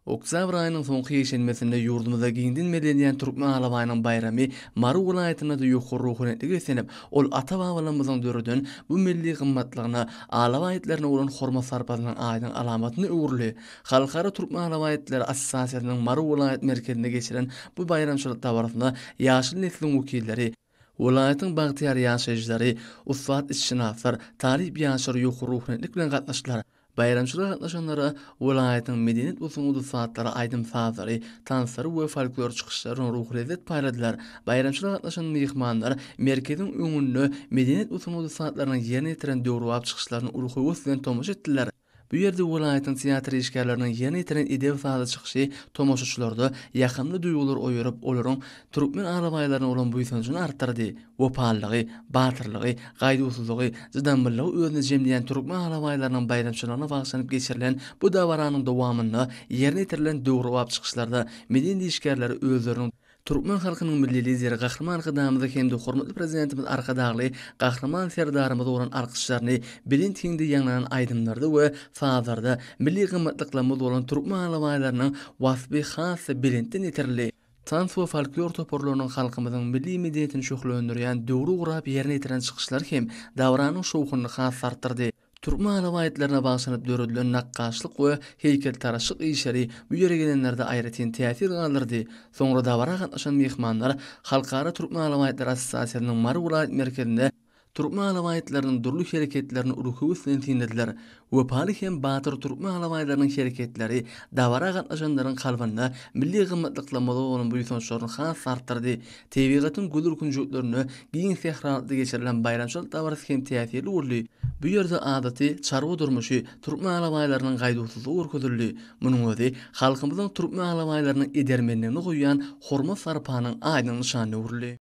Oktyabr ayının soňky ýeşenmesinde ýurdumyza giňdin medeniyet Türkmen alabaýynyň bayramy Mary welaýatyna da ýokary ruhunetli geçenip, ol ata-babalarymyzyň döredin bu milli gymmatlygyna, alabaýytlaryna bolan hormat sarpasynyň aýdyň alamatyny öwürli. Halkara Türkmen Alabaýytları Assosiasiýasynyň Mary welaýat merkezinde geçiren bu bayramçylyk dabarynda ýaşyl nesliniň wekilleri, welaýatyň bagtyar ýaşaýjylary, ustat işçinaslar, tarih ýaşary ýokary ruhunetlik bilen gatnaşdylar. Bayramçylyga gatnaşanlara welaýatyň medeniyet usuly saatlary, aýdym sazlary, tansary we folklor çykyşlaryny ruh lezzet paýladylar. Bayramçylyga gatnaşan mehmanlar merkeziň öňünde medeniyet usuly saatlaryny ýerine ýetiren döwrüp çykyşlaryny ulgy bilen tomoş etdiler. Bu ýerde welaýatyň teatr işgärleriniň ýerine ýetiren idew sazy çykyşy tomoşaçylarda ýakynly duýgular oýurup, olaryň türkmen alabaýlaryna bolan buýsunçyny artdyrdy. Wopallygy, batyrlygy, gaýdusuzlygy, jydamlylygy özüne jemleýän türkmen alabaýlarynyň bayramçylygyna bagşlanyp geçirilen bu dawaranyň dowamynda ýerine ýetirilen döwrüp çykyşlarda medeni işgärleri özleriniň Türkmen halkynyň milli lideri Gahrman Gydamyzy hem de hormatly prezidentimiz arkadagly Gahrman serdarymyz bolan alkyşlaryny bilinç hiňde ýanglanan aýdymlarda we sazlarda milli gymmatlyklaryny bolan Türkmen alabaýlarynyň wasby has bilinçden ýetirli. Tans we folklor toporlarynyň halkymyzyň milli medeniyetini şohlandyrýan döwrü gurap ýerine ýetiren çykyşlar hem dawaranyň şowkuny has artdyrdy. Türkmen alabaýytlaryna bagşlanyp döredilen nakkaşlyk we heýkeltaraşyk işleri bu ýere gelenlerde aýratyn täsir galdyrdy. Soňra dawara gatnaşan mehmanlar Halkara Türkmen Alabaýytları Assosiasiýasynyň Mary welaýat merkezinde Türkmen alabaýytlarynyň durly hereketlerini uruky bilen tinlediler. Wopally hem batyr Türkmen alabaýlarynyň hereketleri dawara gatnaşanlaryň kalbynda milli gymmatlyklary bolan buýsunçlaryny has artdyrdy. Tebigatyň gülür kunjutlaryny giň sehraly geçirilen bayramçylyk dawarysy hem täsirli boldy. Bu ýerde adaty, çarwa durmuşy, Türkmen alabaýlarynyň gaýdusyzlygy görkezildi. Munyň özi halkymyzyň Türkmen alabaýlarynyň edermenligini goýýan hormat sarpanyň aýdyň nyşany urly.